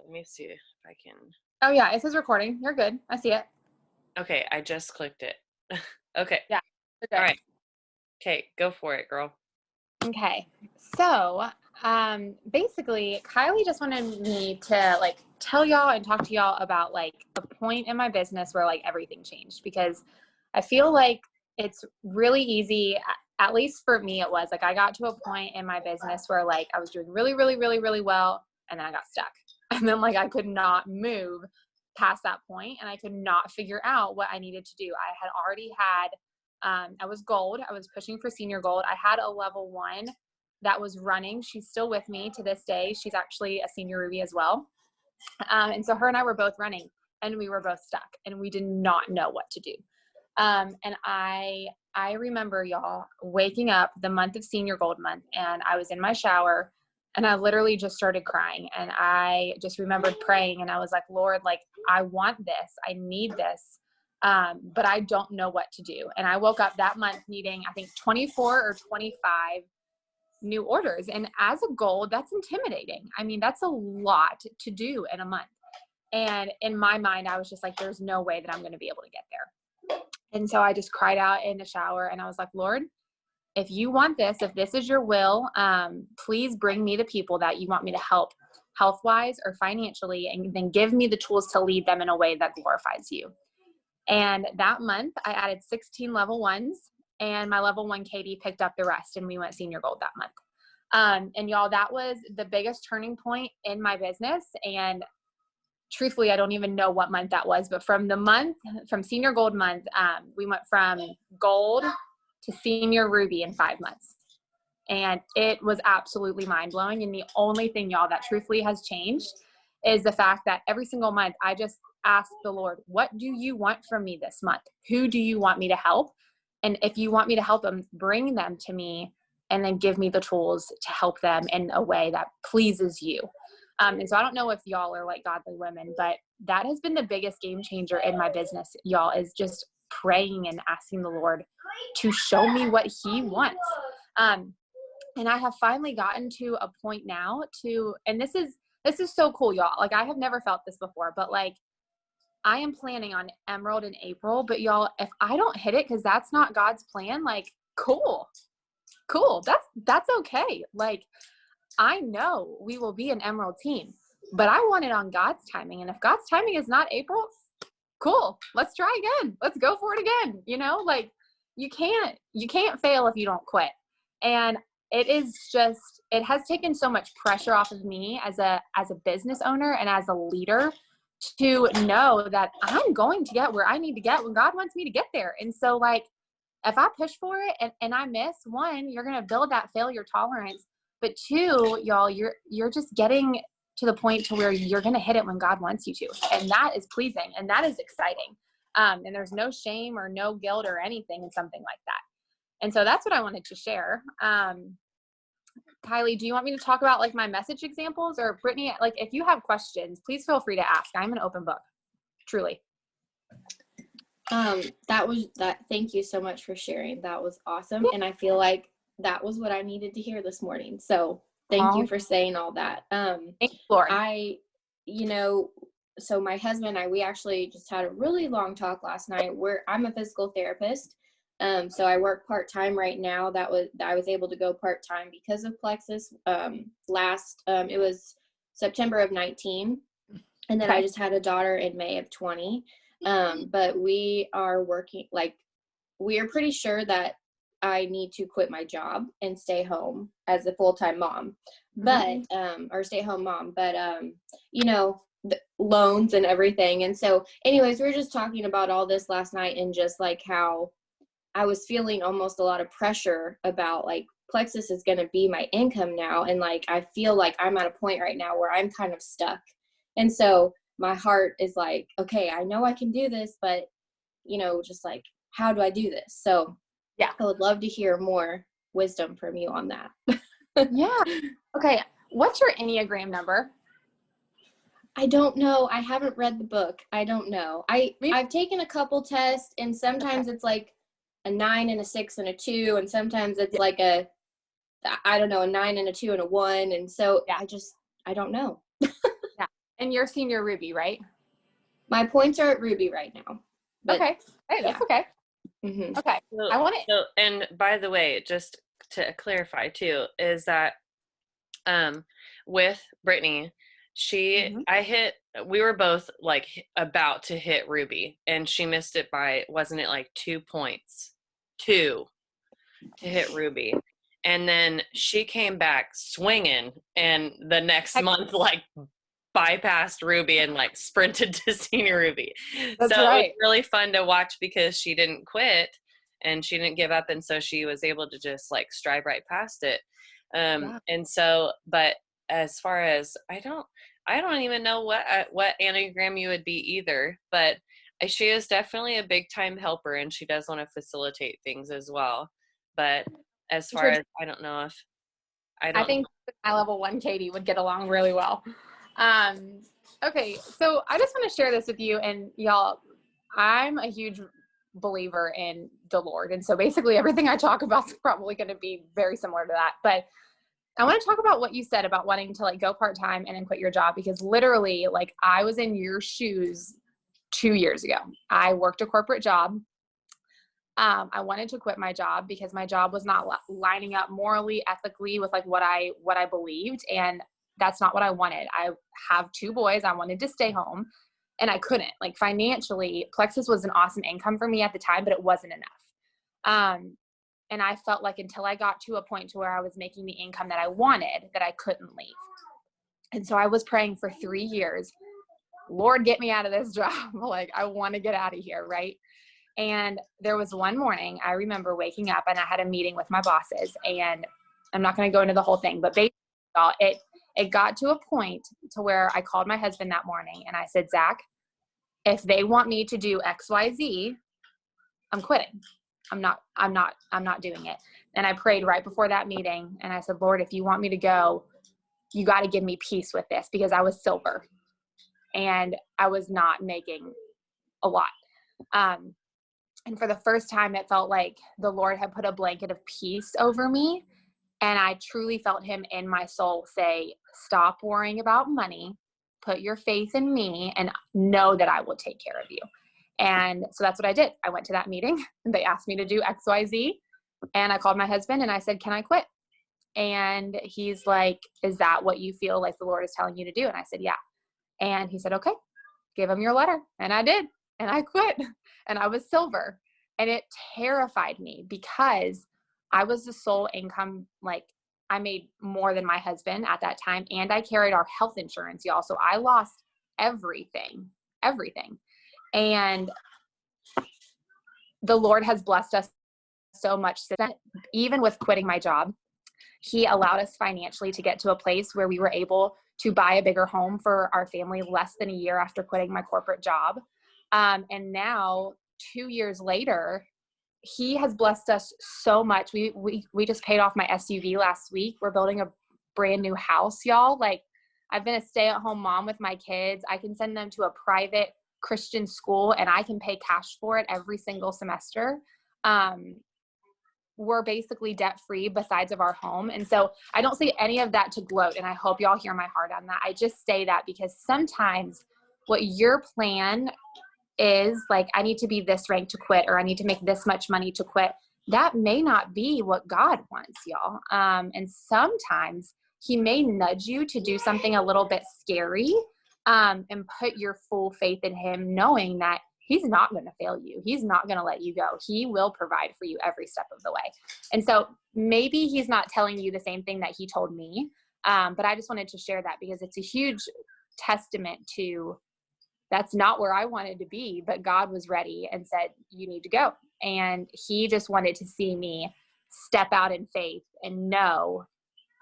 Let me see if I can. Oh yeah, it says recording. You're good. I see it. Okay, I just clicked it. Okay. Yeah, you're good. All right. Okay, go for it, girl. Okay. So, basically, Kylie just wanted me to like tell y'all and talk to y'all about like a point in my business where like everything changed, because I feel like it's really easy, at least for me, it was like I got to a point in my business where like I was doing really, really, really, really well, and then I got stuck. And then like I could not move past that point, and I could not figure out what I needed to do. I had already had I was gold. I was pushing for senior gold. I had a level 1 that was running. She's still with me to this day. She's actually a senior Ruby as well. And so her and I were both running, and we were both stuck, and we did not know what to do. And I remember, y'all, waking up the month of senior gold month, and I was in my shower, and I literally just started crying. And I just remembered praying, and I was like, Lord, like, I want this. I need this. But I don't know what to do. And I woke up that month needing, I think, 24 or 25 new orders. And as a gold, that's intimidating. I mean, that's a lot to do in a month. And in my mind, I was just like, there's no way that I'm going to be able to get there. And so I just cried out in the shower, and I was like, Lord, if you want this, if this is your will, please bring me the people that you want me to help health-wise or financially, and then give me the tools to lead them in a way that glorifies you. And that month I added 16 level 1s, and my level 1 Katie picked up the rest, and we went senior gold that month. And y'all, that was the biggest turning point in my business. And truthfully, I don't even know what month that was, but from senior gold month, we went from gold to senior ruby in 5 months. And it was absolutely mind blowing. And the only thing, y'all, that truthfully has changed is the fact that every single month I just ask the Lord, what do you want from me this month? Who do you want me to help? And if you want me to help them, bring them to me, and then give me the tools to help them in a way that pleases you. And so I don't know if y'all are like godly women, but that has been the biggest game changer in my business, y'all, is just praying and asking the Lord to show me what he wants. And I have finally gotten to a point now and this is so cool, y'all. Like, I have never felt this before, but like, I am planning on Emerald in April, but y'all, if I don't hit it, cause that's not God's plan, like, cool. That's okay. Like, I know we will be an Emerald team, but I want it on God's timing. And if God's timing is not April, cool. Let's try again. Let's go for it again. You know, like, you can't fail if you don't quit. And it has taken so much pressure off of me as a business owner and as a leader to know that I'm going to get where I need to get when God wants me to get there. And so, like, if I push for it and I miss, one, you're going to build that failure tolerance. But two, y'all, you're just getting to the point to where you're going to hit it when God wants you to. And that is pleasing, and that is exciting. And there's no shame or no guilt or anything in something like that. And so that's what I wanted to share. Kylie, do you want me to talk about like my message examples, or Brittany, like, if you have questions, please feel free to ask. I'm an open book, truly. Thank you so much for sharing. That was awesome. And I feel like that was what I needed to hear this morning. So thank you for saying all that. Thanks, Lauren. So my husband and I, we actually just had a really long talk last night. I'm a physical therapist. So I work part-time right now. I was able to go part-time because of Plexus. It was September of 19. And then I just had a daughter in May of 20. But we are working, like, we are pretty sure that I need to quit my job and stay home as a full-time mom, or stay-home mom, but, the loans and everything. And so anyways, we were just talking about all this last night, and just like how I was feeling almost a lot of pressure about, like, Plexus is going to be my income now. And like, I feel like I'm at a point right now where I'm kind of stuck. And so my heart is like, okay, I know I can do this, but just like, how do I do this? So yeah, I would love to hear more wisdom from you on that. Yeah. Okay. What's your Enneagram number? I don't know. I haven't read the book. I don't know. I've taken a couple tests, and sometimes it's like a 9 and a 6 and a 2. And sometimes it's like a 9 and a 2 and a 1. And so I don't know. Yeah. And you're senior Ruby, right? My points are at Ruby right now. But Okay. Hey, that's yeah. okay. Mm-hmm. Okay. So, I want to. and by the way, just to clarify too, is that with Brittany, we were both like about to hit Ruby, and she missed it by, wasn't it like 2 points? 2 to hit Ruby. And then she came back swinging, and the next month, like, bypassed Ruby and like sprinted to senior Ruby. That's So it was right. really fun to watch because she didn't quit and she didn't give up, and so she was able to just like strive right past it. Yeah. And so, but as far as I don't even know what Enneagram you would be either, but she is definitely a big time helper, and she does want to facilitate things as well. But as far as I don't know if I I don't think my level 1 Katie would get along really well. Okay, so I just want to share this with you, and y'all, I'm a huge believer in the Lord, and so basically everything I talk about is probably going to be very similar to that. But I want to talk about what you said about wanting to like go part-time and then quit your job, because literally, like, I was in your shoes 2 years ago. I worked a corporate job. I wanted to quit my job because my job was not lining up morally, ethically with like what I believed, and that's not what I wanted. I have 2 boys. I wanted to stay home, and I couldn't. Like, financially, Plexus was an awesome income for me at the time, but it wasn't enough. And I felt like until I got to a point to where I was making the income that I wanted, that I couldn't leave. And so I was praying for 3 years, Lord, get me out of this job. Like, I want to get out of here, right? And there was one morning I remember waking up, and I had a meeting with my bosses, and I'm not going to go into the whole thing, but basically it got to a point to where I called my husband that morning and I said, Zach, if they want me to do XYZ, I'm quitting. I'm not doing it. And I prayed right before that meeting, and I said, Lord, if you want me to go, you got to give me peace with this, because I was silver and I was not making a lot. And for the first time, it felt like the Lord had put a blanket of peace over me. And I truly felt him in my soul say, stop worrying about money, put your faith in me, and know that I will take care of you. And so that's what I did. I went to that meeting. They asked me to do XYZ. And I called my husband and I said, can I quit? And he's like, is that what you feel like the Lord is telling you to do? And I said, yeah. And he said, okay, give him your letter. And I did. And I quit. And I was silver. And it terrified me because I was the sole income. Like, I made more than my husband at that time. And I carried our health insurance, y'all. So I lost everything. And the Lord has blessed us so much since then. Even with quitting my job, he allowed us financially to get to a place where we were able to buy a bigger home for our family less than a year after quitting my corporate job. And now, 2 years later, he has blessed us so much. We just paid off my SUV last week. We're building a brand new house, y'all. Like, I've been a stay-at-home mom with my kids. I can send them to a private Christian school and I can pay cash for it every single semester. We're basically debt-free besides of our home. And so I don't say any of that to gloat, and I hope y'all hear my heart on that. I just say that because sometimes what your plan is, like, I need to be this rank to quit, or I need to make this much money to quit, that may not be what God wants, y'all. And sometimes he may nudge you to do something a little bit scary, and put your full faith in him, knowing that he's not going to fail you. He's not going to let you go. He will provide for you every step of the way. And so maybe he's not telling you the same thing that he told me. But I just wanted to share that because it's a huge testament to, that's not where I wanted to be, but God was ready and said, you need to go. And he just wanted to see me step out in faith and know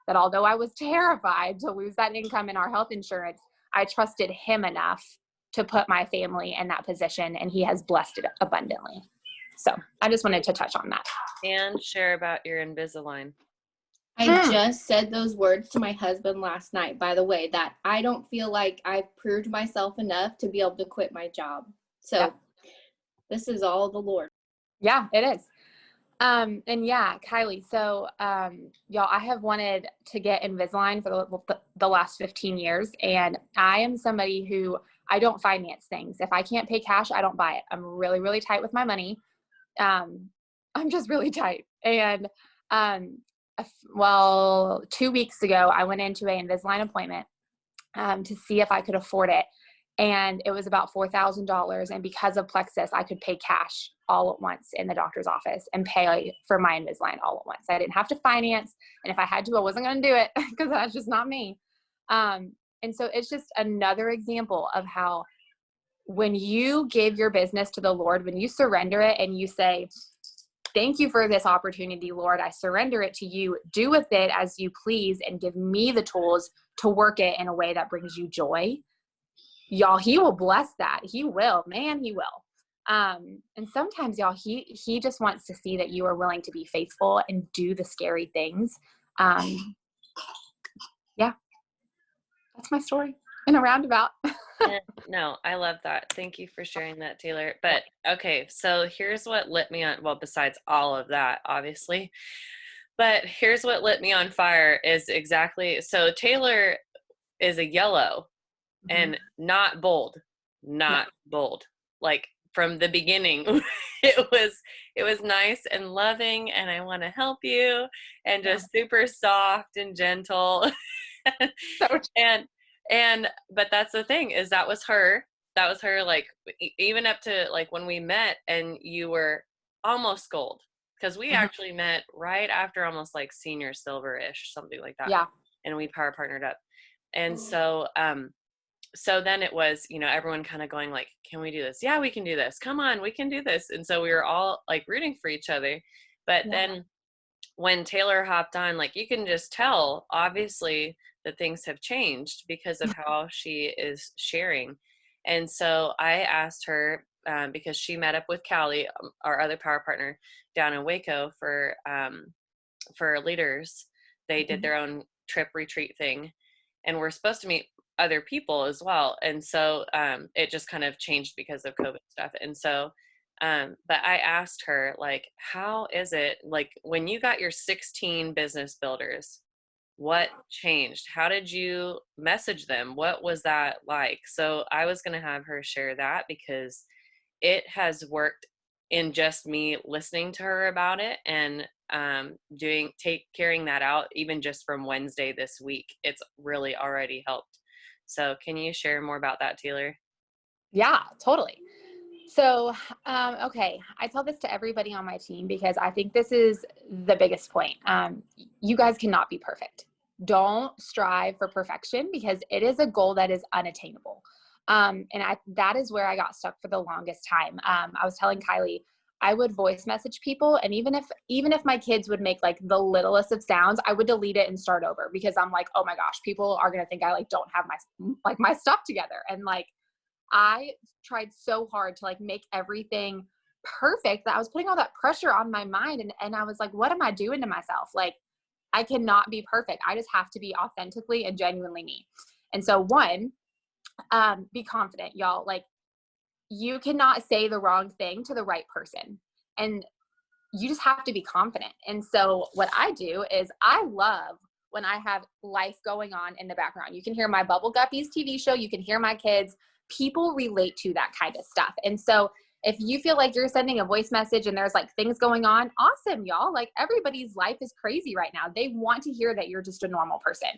that although I was terrified to lose that income in our health insurance, I trusted him enough to put my family in that position, and he has blessed it abundantly. So I just wanted to touch on that. And share about your Invisalign. I just said those words to my husband last night, by the way, that I don't feel like I've proved myself enough to be able to quit my job. So This is all the Lord. Yeah, it is. And yeah, Kylie, so, y'all, I have wanted to get Invisalign for the last 15 years. And I am somebody who I don't finance things. If I can't pay cash, I don't buy it. I'm really, really tight with my money. Um, I'm just really tight. And, well, 2 weeks ago, I went into an Invisalign appointment, to see if I could afford it. And it was about $4,000. And because of Plexus, I could pay cash all at once in the doctor's office and pay for my Invisalign all at once. I didn't have to finance. And if I had to, I wasn't going to do it because that's just not me. And so it's just another example of how when you give your business to the Lord, when you surrender it and you say, thank you for this opportunity, Lord, I surrender it to you. Do with it as you please and give me the tools to work it in a way that brings you joy. Y'all, he will bless that. He will, man, he will. And sometimes, y'all, he just wants to see that you are willing to be faithful and do the scary things. Yeah, that's my story in a roundabout. Yeah, no, I love that. Thank you for sharing that, Taylor. But okay, so here's what lit me on, well, besides all of that, obviously, but here's what lit me on fire is exactly, so Taylor is a yellow and not bold, not bold. Like from the beginning, it was nice and loving, and I want to help you, and just super soft and gentle. and but that's the thing, is that was her, like even up to like when we met and you were almost gold, because we actually met right after almost like senior silver-ish, something like that. Yeah. And we power partnered up. And so so then it was, you know, everyone kind of going like, can we do this? Yeah, we can do this. Come on, we can do this. And so we were all like rooting for each other. But then when Taylor hopped on, like you can just tell, obviously, that things have changed because of how she is sharing. And so I asked her, because she met up with Callie, our other power partner, down in Waco for leaders. They did their own trip retreat thing, and we're supposed to meet other people as well. And so it just kind of changed because of COVID stuff. And so but I asked her, like, how is it, like, when you got your 16 business builders, what changed? How did you message them? What was that like? So I was going to have her share that, because it has worked in just me listening to her about it and carrying that out, even just from Wednesday this week. It's really already helped. So can you share more about that, Taylor? Yeah, totally. So, okay, I tell this to everybody on my team because I think this is the biggest point. You guys cannot be perfect. Don't strive for perfection because it is a goal that is unattainable. That is where I got stuck for the longest time. I was telling Kylie, I would voice message people, and even if my kids would make like the littlest of sounds, I would delete it and start over because I'm like, oh my gosh, people are gonna think I like don't have my stuff together, and like I tried so hard to like make everything perfect that I was putting all that pressure on my mind. And I was like, what am I doing to myself? Like, I cannot be perfect. I just have to be authentically and genuinely me. And so one, be confident, y'all. Like, you cannot say the wrong thing to the right person. And you just have to be confident. And so what I do is I love when I have life going on in the background. You can hear my Bubble Guppies TV show. You can hear my kids. People relate to that kind of stuff. And so if you feel like you're sending a voice message and there's like things going on, awesome, y'all. Like everybody's life is crazy right now. They want to hear that you're just a normal person.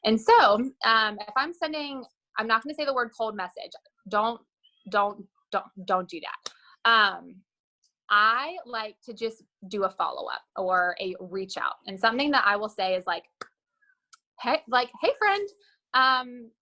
And so if I'm sending, I'm not going to say the word cold message. Don't do that. I like to just do a follow-up or a reach out. And something that I will say is like, hey friend,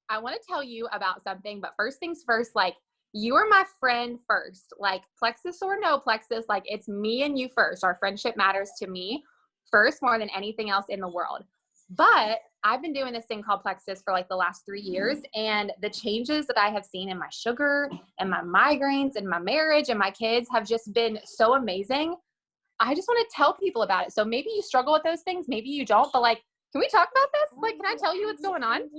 I want to tell you about something, but first things first, like you are my friend first, like Plexus or no Plexus, like it's me and you first. Our friendship matters to me first more than anything else in the world. But I've been doing this thing called Plexus for like the last 3 years, and the changes that I have seen in my sugar and my migraines and my marriage and my kids have just been so amazing. I just want to tell people about it. So maybe you struggle with those things, maybe you don't, but like, can we talk about this? Like, can I tell you what's going on? And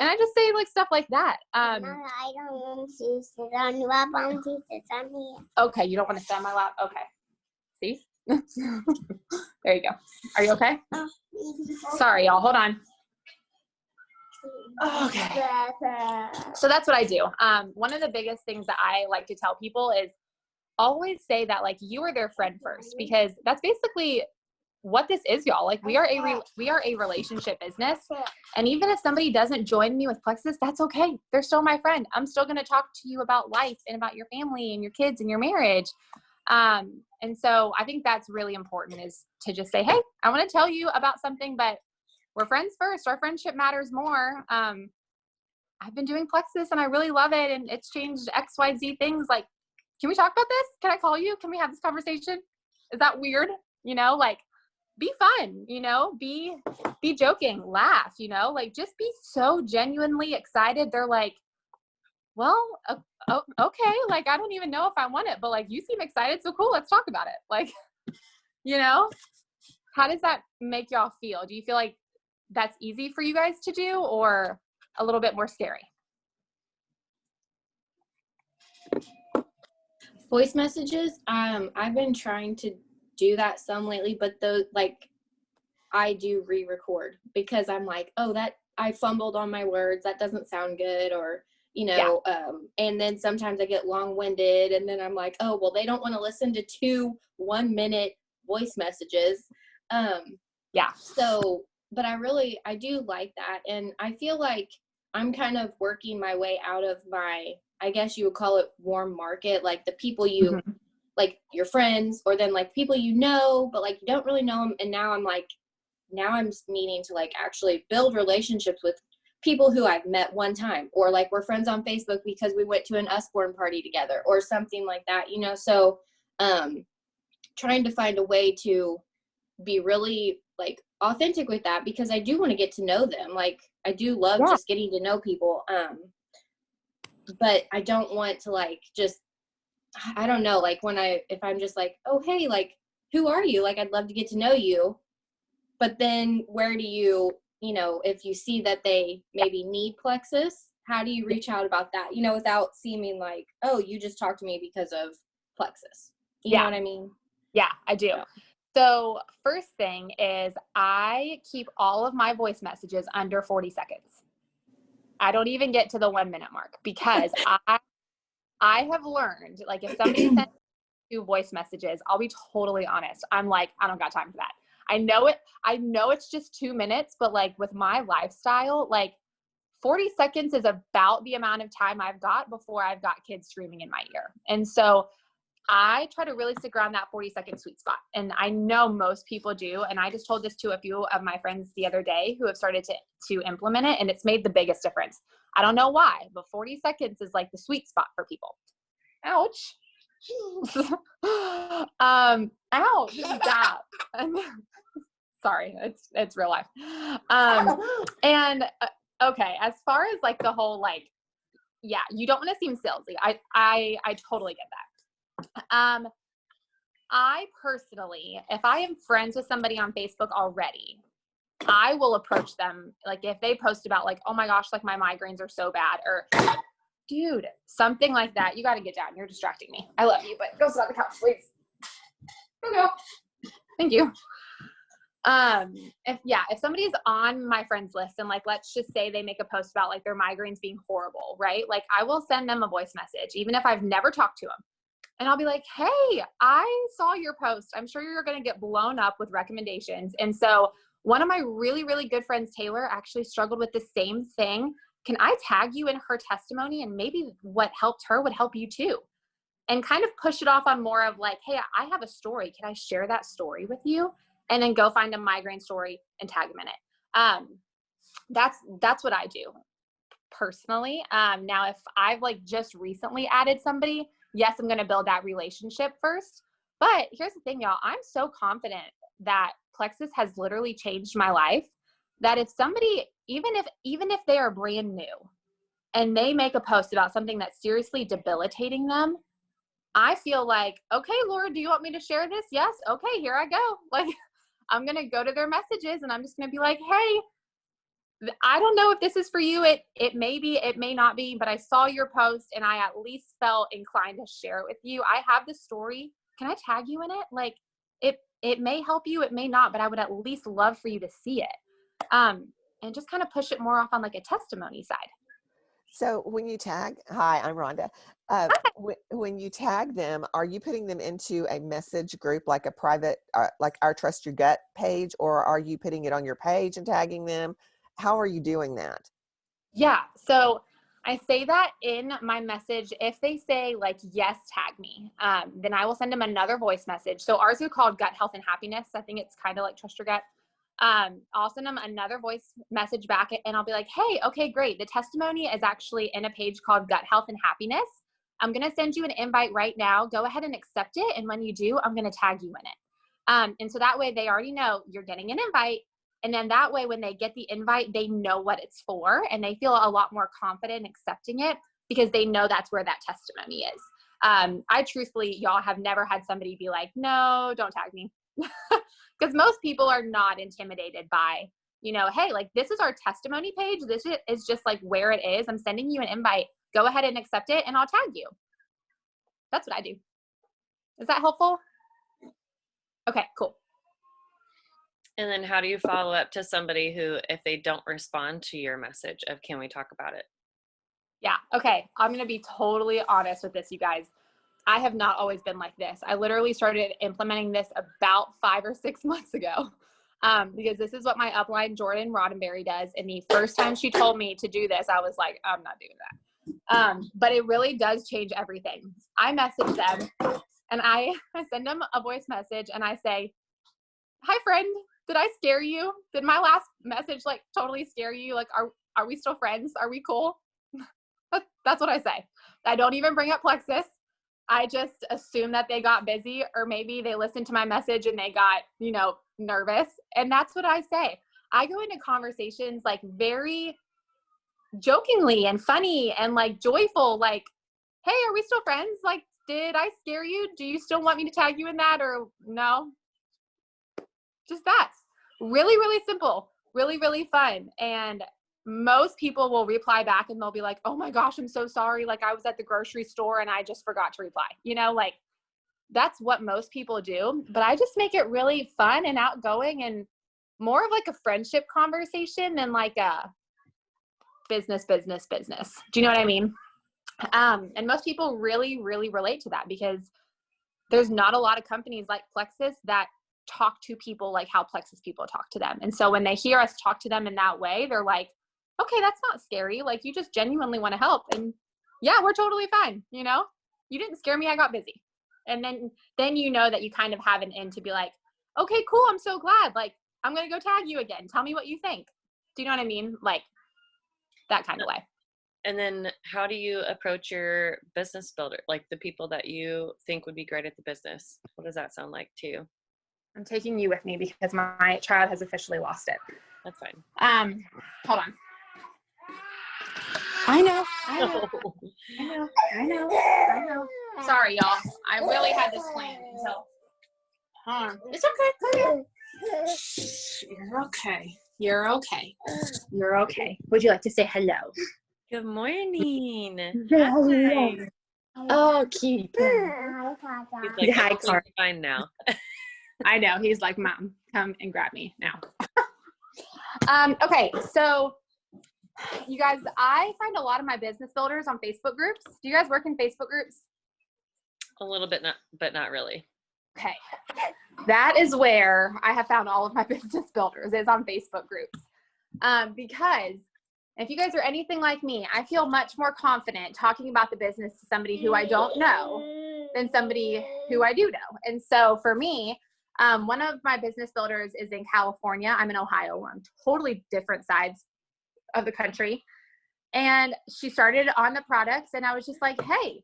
I just say like stuff like that. I don't want to sit on your lap. I want to sit on here. Okay, you don't want to sit on my lap? Okay. See? There you go. Are you okay? Sorry, y'all. Hold on. Okay. So that's what I do. One of the biggest things that I like to tell people is always say that like you are their friend first, because that's basically what this is, y'all. Like we are a relationship business. And even if somebody doesn't join me with Plexus, that's okay. They're still my friend. I'm still going to talk to you about life and about your family and your kids and your marriage. And so I think that's really important, is to just say, hey, I want to tell you about something, but we're friends first. Our friendship matters more. I've been doing Plexus and I really love it. And it's changed X, Y, Z things. Like, can we talk about this? Can I call you? Can we have this conversation? Is that weird? You know, like, be fun, you know, be joking, laugh, you know, like just be so genuinely excited. They're like, well, okay. Like, I don't even know if I want it, but like, you seem excited. So cool. Let's talk about it. Like, you know, how does that make y'all feel? Do you feel like that's easy for you guys to do, or a little bit more scary? Voice messages, I've been trying to do that some lately, but I do re-record because I'm like, oh, that I fumbled on my words, that doesn't sound good, or and then sometimes I get long-winded, and then I'm like, oh, well, they don't want to listen to 2 1-minute voice messages. So, but I do like that, and I feel like I'm kind of working my way out of my, I guess you would call it, warm market, like the people you like your friends, or then like people you know, but like you don't really know them. And now I'm needing to like actually build relationships with people who I've met one time, or like we're friends on Facebook because we went to an Usborne party together or something like that, you know? So, trying to find a way to be really like authentic with that, because I do want to get to know them. Like I do love just getting to know people. But I don't want to like, just, I don't know, like if I'm just like, oh, hey, like, who are you? Like, I'd love to get to know you. But then where do you, if you see that they maybe need Plexus, how do you reach out about that, without seeming like, oh, you just talked to me because of Plexus. You know what I mean? Yeah, I do. So first thing is I keep all of my voice messages under 40 seconds. I don't even get to the 1 minute mark, because I have learned, like, if somebody sends 2 voice messages, I'll be totally honest. I'm like, I don't got time for that. I know it's just 2 minutes, but like with my lifestyle, like 40 seconds is about the amount of time I've got before I've got kids screaming in my ear. And so I try to really stick around that 40-second sweet spot. And I know most people do. And I just told this to a few of my friends the other day who have started to implement it, and it's made the biggest difference. I don't know why, but 40 seconds is like the sweet spot for people. Ouch. Ouch. Stop. Sorry, it's real life. And okay, as far as like the whole, like, yeah, you don't want to seem salesy. I totally get that. I personally, if I am friends with somebody on Facebook already, I will approach them. Like if they post about like, oh my gosh, like my migraines are so bad, or dude, something like that. You got to get down. You're distracting me. I love you, but go sit on the couch, please. Go. Thank you. If somebody's on my friends list and like, let's just say they make a post about like their migraines being horrible, right? Like I will send them a voice message, even if I've never talked to them. And I'll be like, hey, I saw your post. I'm sure you're going to get blown up with recommendations. And so one of my really, really good friends, Taylor, actually struggled with the same thing. Can I tag you in her testimony? And maybe what helped her would help you too. And kind of push it off on more of like, hey, I have a story. Can I share that story with you? And then go find a migraine story and tag them in it. That's what I do personally. Now, if I've like just recently added somebody, yes, I'm going to build that relationship first. But here's the thing, y'all. I'm so confident that Plexus has literally changed my life, that if somebody, even if they are brand new and they make a post about something that's seriously debilitating them, I feel like, okay, Laura, do you want me to share this? Yes. Okay, here I go. Like, I'm going to go to their messages and I'm just going to be like, hey, I don't know if this is for you. It may be, it may not be, but I saw your post and I at least felt inclined to share it with you. I have the story. Can I tag you in it? Like, it may help you, it may not, but I would at least love for you to see it. And just kind of push it more off on like a testimony side. So when you tag, hi, I'm Rhonda. When you tag them, are you putting them into a message group, like a private, like our Trust Your Gut page, or are you putting it on your page and tagging them? How are you doing that? Yeah. So I say that in my message. If they say like, yes, tag me, then I will send them another voice message. So ours is called Gut Health and Happiness. I think it's kind of like Trust Your Gut. I'll send them another voice message back and I'll be like, hey, okay, great. The testimony is actually in a page called Gut Health and Happiness. I'm going to send you an invite right now. Go ahead and accept it. And when you do, I'm going to tag you in it. And so that way they already know you're getting an invite. And then that way, when they get the invite, they know what it's for and they feel a lot more confident accepting it because they know that's where that testimony is. I truthfully, y'all, have never had somebody be like, no, don't tag me. Because most people are not intimidated by, hey, like this is our testimony page. This is just like where it is. I'm sending you an invite. Go ahead and accept it and I'll tag you. That's what I do. Is that helpful? Okay, cool. And then how do you follow up to somebody who, if they don't respond to your message of, can we talk about it? Yeah. Okay. I'm going to be totally honest with this, you guys. I have not always been like this. I literally started implementing this about 5 or 6 months ago because this is what my upline, Jordan Roddenberry, does. And the first time she told me to do this, I was like, I'm not doing that. But it really does change everything. I message them and I send them a voice message and I say, hi, friend. Did I scare you? Did my last message like totally scare you? Like, are we still friends? Are we cool? That's what I say. I don't even bring up Plexus. I just assume that they got busy or maybe they listened to my message and they got, nervous. And that's what I say. I go into conversations like very jokingly and funny and like joyful, like, hey, are we still friends? Like, did I scare you? Do you still want me to tag you in that or no? Just that. Really, really simple. Really, really fun. And most people will reply back and they'll be like, oh my gosh, I'm so sorry. Like I was at the grocery store and I just forgot to reply. Like that's what most people do. But I just make it really fun and outgoing and more of like a friendship conversation than like a business. Do you know what I mean? And most people really, really relate to that because there's not a lot of companies like Plexus that talk to people like how Plexus people talk to them. And so when they hear us talk to them in that way, they're like, okay, that's not scary. Like you just genuinely want to help. And yeah, we're totally fine. You didn't scare me. I got busy. And then you know that you kind of have an in to be like, okay, cool. I'm so glad. Like, I'm going to go tag you again. Tell me what you think. Do you know what I mean? Like that kind of way. And then how do you approach your business builder? Like the people that you think would be great at the business. What does that sound like to you? I'm taking you with me because my child has officially lost it. That's fine. Hold on. I know. Sorry, y'all. I really had this planned until. It's okay. Shh, You're okay. Would you like to say hello? Good morning. Hi. Oh, cute. He's like, Hi, Clark. Fine now. I know. He's like, Mom, come and grab me now. Okay, so you guys, I find a lot of my business builders on Facebook groups. Do you guys work in Facebook groups? A little bit, but not really. Okay. That is where I have found all of my business builders is on Facebook groups. Because if you guys are anything like me, I feel much more confident talking about the business to somebody who I don't know than somebody who I do know. And so for me, one of my business builders is in California. I'm in Ohio. We're on totally different sides of the country. And she started on the products and I was just like, hey,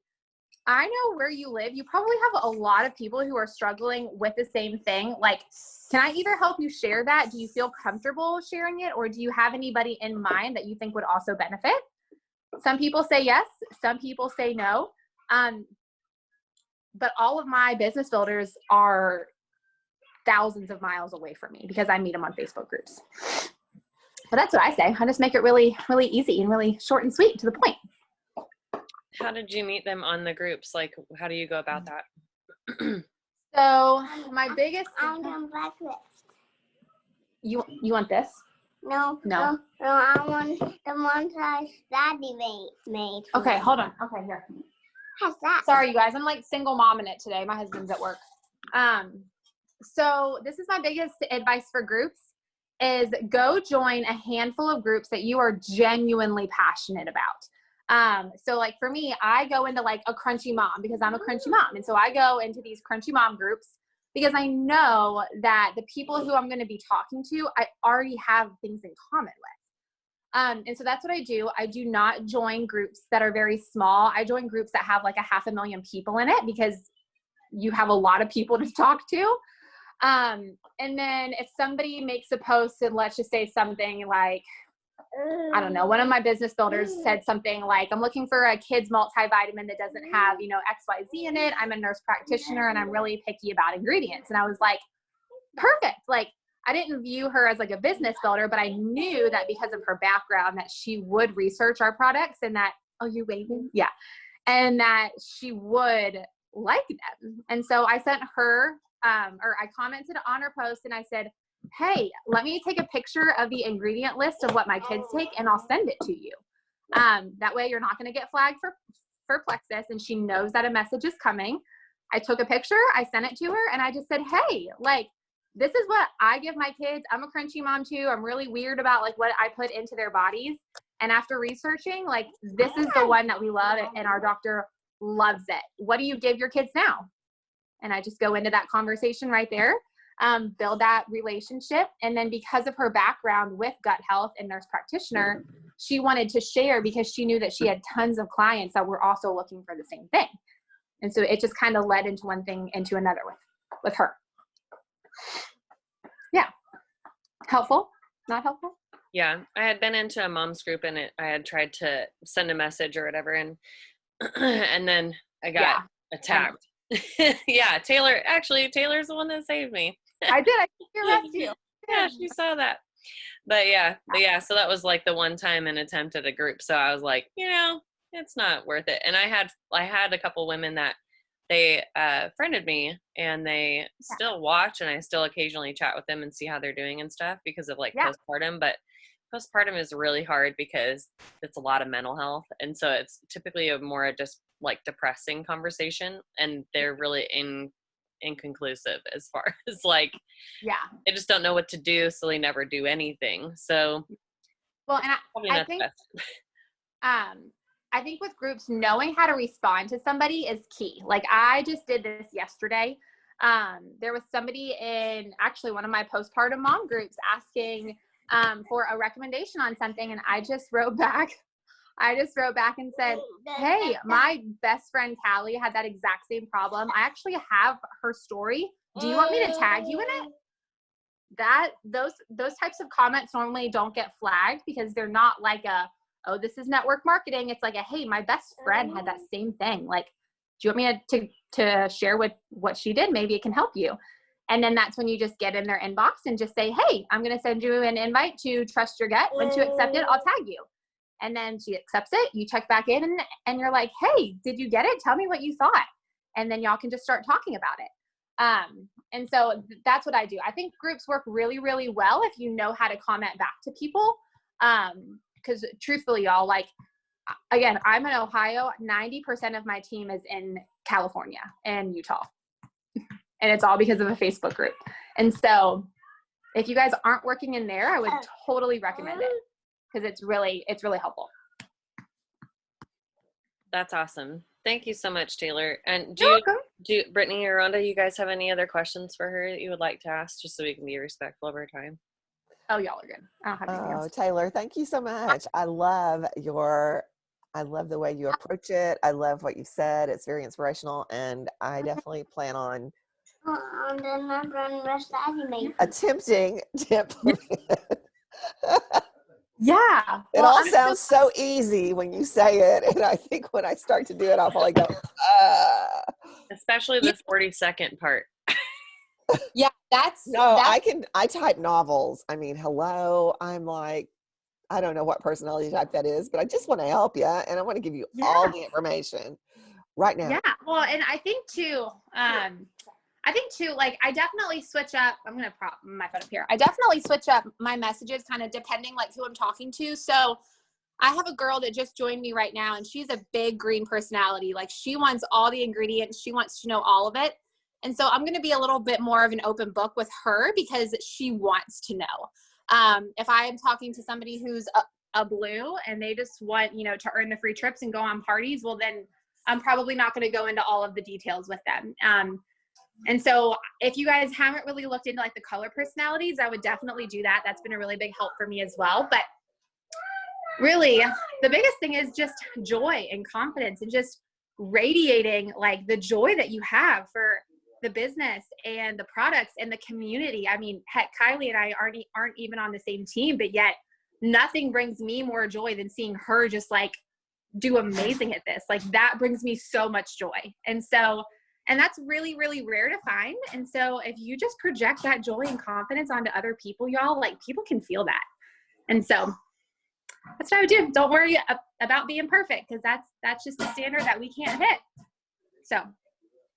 I know where you live. You probably have a lot of people who are struggling with the same thing. Like, can I either help you share that? Do you feel comfortable sharing it? Or do you have anybody in mind that you think would also benefit? Some people say yes. Some people say no. But all of my business builders are thousands of miles away from me because I meet them on Facebook groups. But that's what I say. I just make it really, really easy and really short and sweet to the point. How did you meet them on the groups? Like, how do you go about that? So my biggest, I want breakfast. you want this? No. I want the ones that Daddy made. For Okay, me. hold on. Okay, here. What's that? Sorry, you guys. I'm like single mom in it today. My husband's at work. So this is my biggest advice for groups is go join a handful of groups that you are genuinely passionate about. So like for me, I go into like a crunchy mom because I'm a crunchy mom. And so I go into these crunchy mom groups because I know that the people who I'm going to be talking to, I already have things in common with. And so that's what I do. I do not join groups that are very small. I join groups that have like 500,000 people in it because you have a lot of people to talk to. And then if somebody makes a post and let's just say something like, I don't know, one of my business builders said something like, I'm looking for a kid's multivitamin that doesn't have, XYZ in it. I'm a nurse practitioner and I'm really picky about ingredients. And I was like, perfect. Like, I didn't view her as like a business builder, but I knew that because of her background that she would research our products and that, oh, you waving? Yeah. And that she would like them. And so I sent her, or I commented on her post and I said, hey, let me take a picture of the ingredient list of what my kids take and I'll send it to you. That way you're not going to get flagged for Plexus and she knows that a message is coming. I took a picture, I sent it to her and I just said, hey, like, this is what I give my kids. I'm a crunchy mom too. I'm really weird about like what I put into their bodies. And after researching, like, this is the one that we love and our doctor loves it. What do you give your kids now? And I just go into that conversation right there, build that relationship. And then because of her background with gut health and nurse practitioner, she wanted to share because she knew that she had tons of clients that were also looking for the same thing. And so it just kind of led into one thing into another with her. Yeah. Helpful? Not helpful? Yeah, I had been into a mom's group and I had tried to send a message or whatever, and and then I got attacked. Yeah, Taylor's the one that saved me. I did. I can rescue. Yeah, she saw that. But yeah, so that was like the one time an attempt at a group. So I was like, it's not worth it. And I had a couple women that they friended me and they still watch and I still occasionally chat with them and see how they're doing and stuff because of like postpartum. But postpartum is really hard because it's a lot of mental health. And so it's typically a more just like depressing conversation and they're really inconclusive as far as like, they just don't know what to do. So they never do anything. So well, and I think, I think with groups, knowing how to respond to somebody is key. Like I just did this yesterday. There was somebody in actually one of my postpartum mom groups asking for a recommendation on something. And I just wrote back and said, hey, my best friend Callie had that exact same problem. I actually have her story. Do you want me to tag you in it? Those types of comments normally don't get flagged because they're not like oh, this is network marketing. It's like hey, my best friend had that same thing. Like, do you want me to share what she did? Maybe it can help you. And then that's when you just get in their inbox and just say, hey, I'm going to send you an invite to Trust Your Gut. Once you accept it, I'll tag you. And then she accepts it. You check back in and you're like, hey, did you get it? Tell me what you thought. And then y'all can just start talking about it. And so that's what I do. I think groups work really, really well if you know how to comment back to people. Because truthfully, y'all, like, again, I'm in Ohio. 90% of my team is in California and Utah. And it's all because of a Facebook group. And so if you guys aren't working in there, I would totally recommend it because it's really helpful. That's awesome. Thank you so much, Taylor. And do Brittany or Rhonda, you guys have any other questions for her that you would like to ask just so we can be respectful of her time? Oh, y'all are good. I don't have anything else. Taylor, thank you so much. I love the way you approach it. I love what you said. It's very inspirational. And I definitely plan on attempting to implement it. Yeah. It all sounds so easy when you say it. And I think when I start to do it, I'll probably go, Especially the 40-second part. Yeah, I type novels. I mean, hello. I'm like, I don't know what personality type that is, but I just want to help you. And I want to give you all the information right now. Yeah. Well, and I think too, I think too, like I definitely switch up. I'm going to prop my phone up here. I definitely switch up my messages kind of depending like who I'm talking to. So I have a girl that just joined me right now and she's a big green personality. Like she wants all the ingredients. She wants to know all of it. And so I'm going to be a little bit more of an open book with her because she wants to know. If I am talking to somebody who's a blue and they just want, you know, to earn the free trips and go on parties, well, then I'm probably not going to go into all of the details with them. And so if you guys haven't really looked into like the color personalities, I would definitely do that. That's been a really big help for me as well. But really, the biggest thing is just joy and confidence and just radiating like the joy that you have for the business and the products and the community. I mean, heck, Kylie and I aren't even on the same team, but yet nothing brings me more joy than seeing her just like do amazing at this. Like that brings me so much joy. And that's really, really rare to find. And so if you just project that joy and confidence onto other people, y'all, like people can feel that. And so that's what I would do. Don't worry about being perfect because that's just a standard that we can't hit. So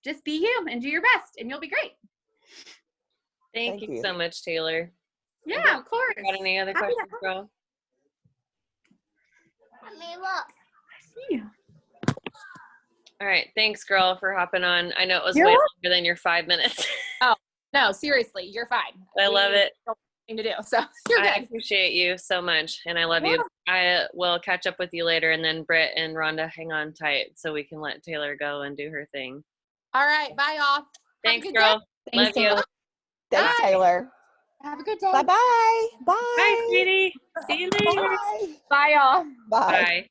just be you and do your best and you'll be great. Thank you so much, Taylor. Yeah, of course. Got any other questions, girl? Let me look. Yeah. All right. Thanks, girl, for hopping on. I know it was You're way welcome. longer than your 5 minutes. No, seriously, you're fine. I love it. Don't have anything to do, so you're I good. appreciate you so much, and I love you. I will catch up with you later, and then Britt and Rhonda, hang on tight so we can let Taylor go and do her thing. All right, bye, y'all. Thanks, girl. Love you. Thanks, Bye. Taylor. Have a good day. Bye-bye. Bye. Bye, sweetie. See you later. Bye. Bye, y'all. Bye. Bye.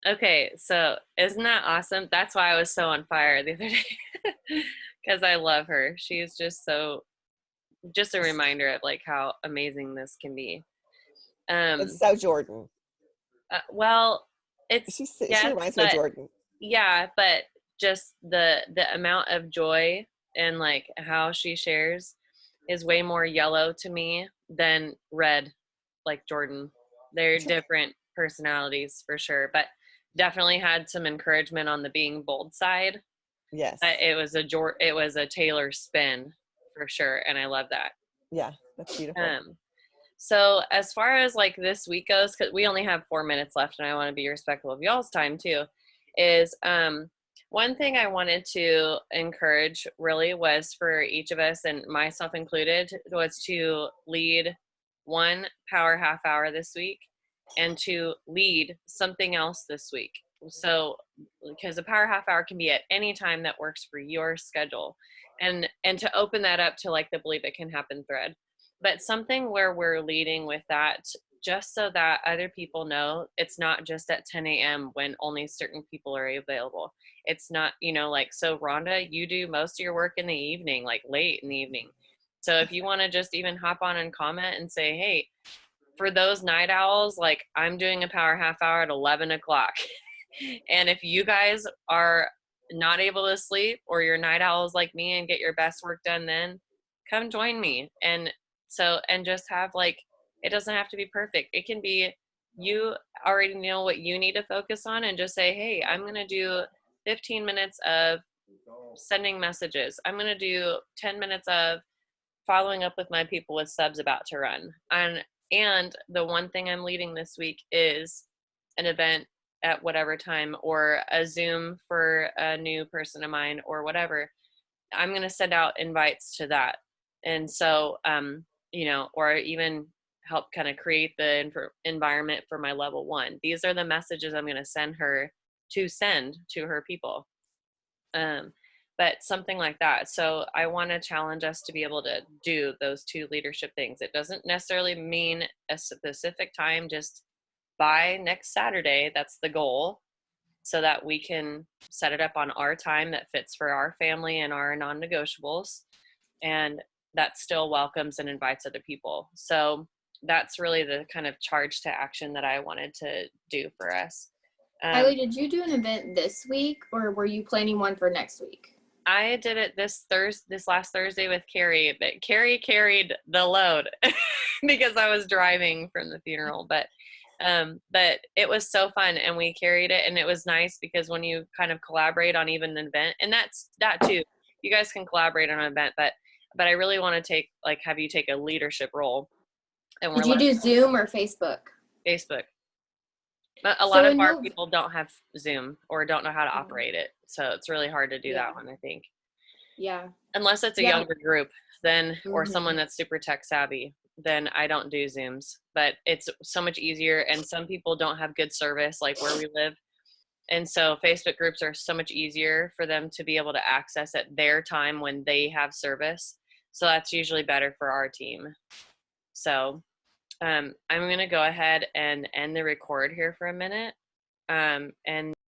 Okay, so isn't that awesome? That's why I was so on fire the other day, because I love her. She's just a reminder of like how amazing this can be. It's so Jordan. Well, She yes, reminds me of Jordan. Yeah, but just the amount of joy and like how she shares is way more yellow to me than red, like Jordan. They're different personalities for sure, but definitely had some encouragement on the being bold side. Yes. It was a Taylor spin for sure, and I love that. Yeah, that's beautiful. So as far as like this week goes, because we only have 4 minutes left, and I want to be respectful of y'all's time too, is one thing I wanted to encourage really was for each of us, and myself included, was to lead one power half hour this week and to lead something else this week. So because a power half hour can be at any time that works for your schedule, and to open that up to like the Believe It Can Happen thread, but something where we're leading with that just so that other people know it's not just at 10 a.m. when only certain people are available. It's not, like, so Rhonda, you do most of your work in the evening, like late in the evening. So if you want to just even hop on and comment and say, hey, for those night owls, like I'm doing a power half hour at 11 o'clock. And if you guys are not able to sleep or you're night owls like me and get your best work done then, come join me. And just have like, it doesn't have to be perfect. It can be, you already know what you need to focus on and just say, hey, I'm going to do 15 minutes of sending messages. I'm going to do 10 minutes of following up with my people with subs about to run. And the one thing I'm leading this week is an event at whatever time, or a Zoom for a new person of mine or whatever. I'm going to send out invites to that. And so, or even help kind of create the environment for my level 1. These are the messages I'm going to send her to send to her people. But something like that. So I want to challenge us to be able to do those 2 leadership things. It doesn't necessarily mean a specific time, just by next Saturday. That's the goal, so that we can set it up on our time that fits for our family and our non-negotiables. And that still welcomes and invites other people. So that's really the kind of charge to action that I wanted to do for us. Kylie, did you do an event this week, or were you planning one for next week? I did it this last Thursday with Carrie, but Carrie carried the load because I was driving from the funeral. But it was so fun, and we carried it, and it was nice because when you kind of collaborate on even an event, and that too, you guys can collaborate on an event, but I really want to have you take a leadership role. And Did you do Zoom or Facebook? Facebook. A lot of our people don't have Zoom or don't know how to operate it. So it's really hard to do that one, I think. Yeah. Unless it's a younger group, then, or someone that's super tech savvy, then I don't do Zooms. But it's so much easier, and some people don't have good service like where we live. And so Facebook groups are so much easier for them to be able to access at their time when they have service. So that's usually better for our team. So I'm going to go ahead and end the record here for a minute. And